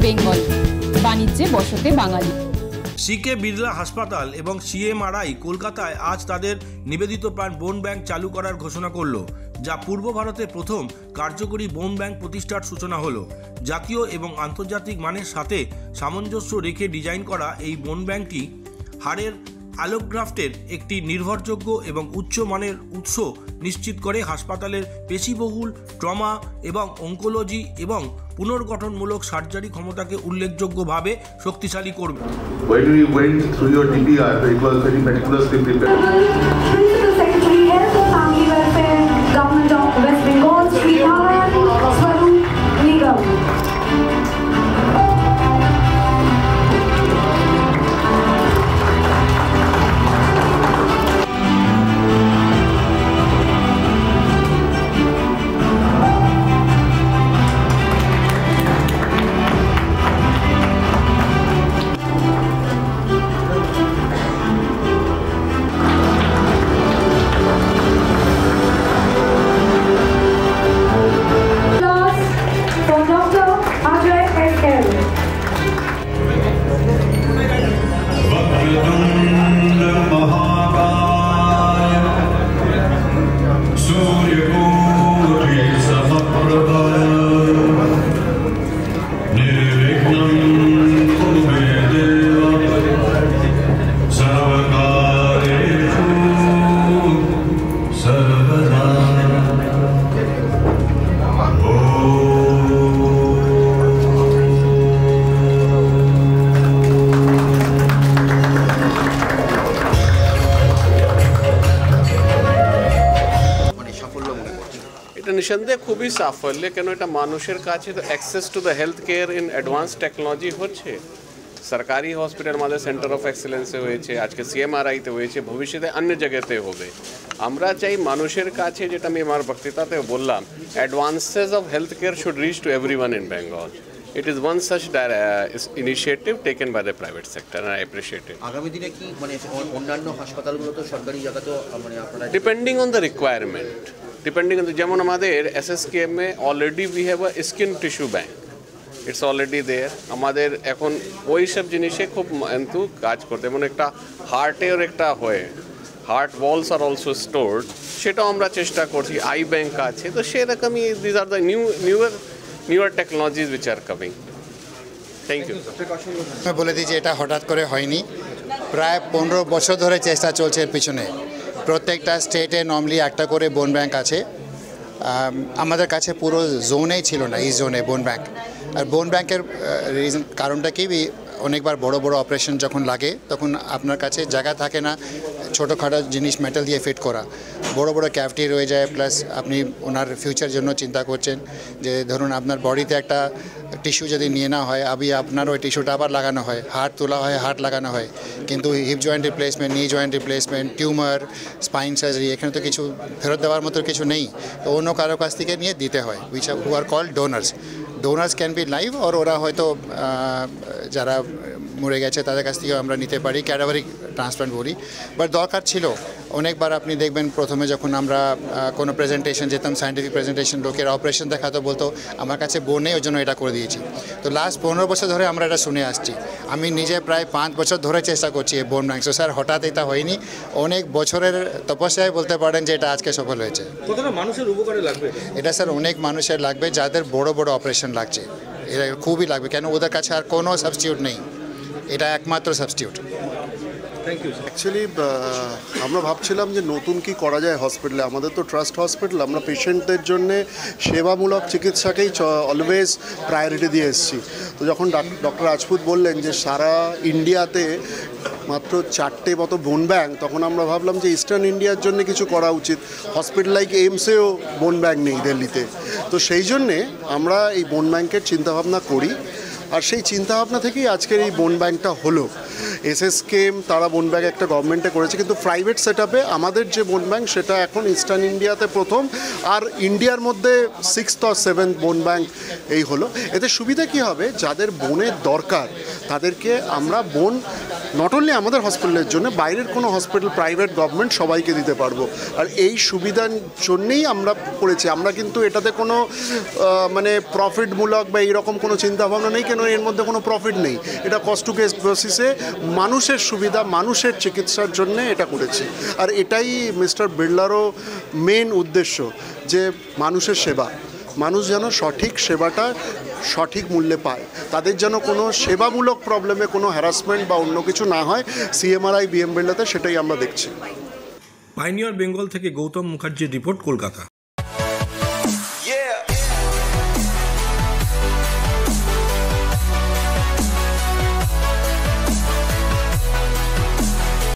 বেঙ্গল, বাণিজ্যে বসতে বাঙালি। সিকে বিড়লা হাসপাতাল এবং সিএমআরআই কলকাতায় আজ তাদের নিবেদিত প্রাণ বোন ব্যাংক চালু করার ঘোষণা করল, যা পূর্ব ভারতে প্রথম কার্যকরী বোন ব্যাংক প্রতিষ্ঠার সূচনা হলো। জাতীয় এবং আন্তর্জাতিক মানের সাথে সামঞ্জস্য রেখে ডিজাইন করা এই বোন ব্যাংকটি হাড়ের অ্যালোগ্রাফটের একটি নির্ভরযোগ্য এবং উচ্চ মানের উৎস নিশ্চিত করে হাসপাতালের পেশিবহুল ট্রমা এবং অঙ্কোলজি এবং পুনর্গঠনমূলক সার্জারি ক্ষমতাকে উল্লেখযোগ্যভাবে শক্তিশালী করবে। When we went through your DPR, it was very meticulously prepared. Principal Secretary, Health and Family Welfare, Government of West Bengal, Sri Narayan Swarup Nigam. এটা নিঃসন্দেহে খুবই সাফল্য, কেন এটা মানুষের কাছে তো access to the health care in advance technology হচ্ছে। সরকারি হসপিটাল আমাদের সেন্টার অফ এক্সেলেন্সে হয়েছে, আজকে সিএমআরআইতে হয়েছে, ভবিষ্যতে অন্য জায়গাতে হবে। আমরা চাই মানুষের কাছে, যেটা আমি আমার বক্তৃতাতে বললাম, advances of health care should rich to everyone in Bengal. It is one such initiative taken by the private sector, and I appreciate it. আগামী দিনে কি মানে অন্যান্য হাসপাতালগুলো তো সরকারি জায়গাতেও মানে আপনারা depending on the requirement, depending on the যেমন আমাদের SSKM A already we have a skin tissue bank, it's already there. আমাদের এখন ওই সব জিনিসে খুব কিন্তু কাজ করতে, যেমন একটা হার্টের একটা হয়, হার্ট ওয়ালস আর অলসো স্টোরড, সেটাও আমরা চেষ্টা করছি। আই ব্যাংক আছে, তো সেরকমই this are the newer technologies which are coming. Thank you. मैं बोले दीजिए এটা হঠাৎ করে হয়নি, প্রায় 15 বছর ধরে চেষ্টা চলছে এর পিছনে। প্রত্যেকটা স্টেটে নর্মালি একটা করে বোন ব্যাংক আছে। আমাদের কাছে পুরো জোনেই ছিল না এই জোনে বোন ব্যাংক। আর বোন ব্যাংকের রিজন কারণটা কি, অনেকবার বড় বড় অপারেশন যখন লাগে তখন আপনার কাছে জায়গা থাকে না ছোটোখাটো জিনিস মেটাল দিয়ে ফিট করা, বড় বড় ক্যাভিটি রয়ে যায়। প্লাস আপনি ওনার ফিউচার জন্য চিন্তা করছেন যে ধরুন আপনার বডিতে একটা টিস্যু যদি নিয়ে না হয়, আপনার ওই টিস্যুটা আবার লাগানো হয়, হার্ট তোলা হয়, হার্ট লাগানো হয়, কিন্তু হিপ জয়েন্ট রিপ্লেসমেন্ট, নি joint replacement, tumour, spine surgery, এখানে তো কিছু ফেরত দেওয়ার মতো কিছু নেই, তো অন্য কারো কাছ থেকে নিয়ে দিতে হয়, which who are called donors. Donors can be live, আর ওরা হয়তো যারা মরে গেছে তাদের কাছ থেকেও আমরা নিতে পারি, ক্যাডাভারিক ট্রান্সপ্লান্ট বলি। বাট দরকার ছিল অনেকবার। আপনি দেখবেন প্রথমে যখন আমরা কোনো প্রেজেন্টেশন যেতাম, সায়েন্টিফিক প্রেজেন্টেশন, লোকের অপারেশন দেখাতো, বলতো আমার কাছে বোন নেই, ওই জন্য এটা করে দিয়েছি। তো লাস্ট 15 বছর ধরে আমরা এটা শুনে আসছি। আমি নিজে প্রায় 5 বছর ধরে চেষ্টা করছি এই বোন ব্যাংক। স্যার হঠাৎ এটা হয়নি, অনেক বছরের তপস্যায় বলতে পারেন যে এটা আজকে সফল হয়েছে। কতটা মানুষের উপকারে লাগবে এটা? স্যার অনেক মানুষের লাগবে, যাদের বড় বড় অপারেশন লাগছে, এটা খুবই লাগবে, কেন ওদের কাছে আর কোনো সাবস্টিটিউট নেই, এটা একমাত্র সাবস্টিটিউট। Thank you. অ্যাকচুয়ালি আমরা ভাবছিলাম যে নতুন কি করা যায় হসপিটালে। আমাদের তো ট্রাস্ট হসপিটাল, আমরা পেশেন্টদের জন্যে সেবামূলক চিকিৎসাকেই অলওয়েজ প্রায়োরিটি দিয়ে এসেছি। তো যখন ডক্টর রাজপুত বললেন যে সারা ইন্ডিয়াতে মাত্র 4টে মতো বোন ব্যাংক, তখন আমরা ভাবলাম যে ইস্টার্ন ইন্ডিয়ার জন্য কিছু করা উচিত। হসপিটাল লাইক এইমসেও বোন ব্যাংক নেই দিল্লিতে, তো সেই জন্যে আমরা এই বোন ব্যাংকের চিন্তাভাবনা করি। আর সেই চিন্তাভাবনা থেকেই আজকের এই বোন ব্যাংকটা হলো। SSKM তারা বোন ব্যাংক একটা গভর্নমেন্টে করেছে, কিন্তু প্রাইভেট সেট আপে আমাদের যে বোন ব্যাংক সেটা এখন ইস্টার্ন ইন্ডিয়াতে প্রথম, আর ইন্ডিয়ার মধ্যে 6th or 7th বোন ব্যাংক এই হলো। এতে সুবিধা কী হবে, যাদের বোনের দরকার তাদেরকে আমরা বোন নট অনলি আমাদের হসপিটালের জন্য, বাইরের কোনো হসপিটাল, প্রাইভেট, গভর্নমেন্ট সবাইকে দিতে পারবো। আর এই সুবিধার জন্যেই আমরা করেছি। আমরা কিন্তু এটাতে কোনো মানে প্রফিটমূলক বা এইরকম কোনো চিন্তাভাবনা নেই, কেন এর মধ্যে কোনো প্রফিট নেই। এটা কস্ট টু কেস বেসিসে মানুষের সুবিধা, মানুষের চিকিৎসার জন্য এটা করেছি। আর এটাই মিস্টার বিড়লারও মেন উদ্দেশ্য, যে মানুষের সেবা, মানুষ যেন সঠিক সেবাটা সঠিক মূল্যে পায়, তাদের যেন কোনো সেবামূলক প্রবলেমে কোনো হ্যারাসমেন্ট বা অন্য কিছু না হয়। সিএমআরআই বিএম বিড়লাতে সেটাই আমরা দেখছি। পাইনিয়র বেঙ্গল থেকে গৌতম মুখার্জির রিপোর্ট, কলকাতা।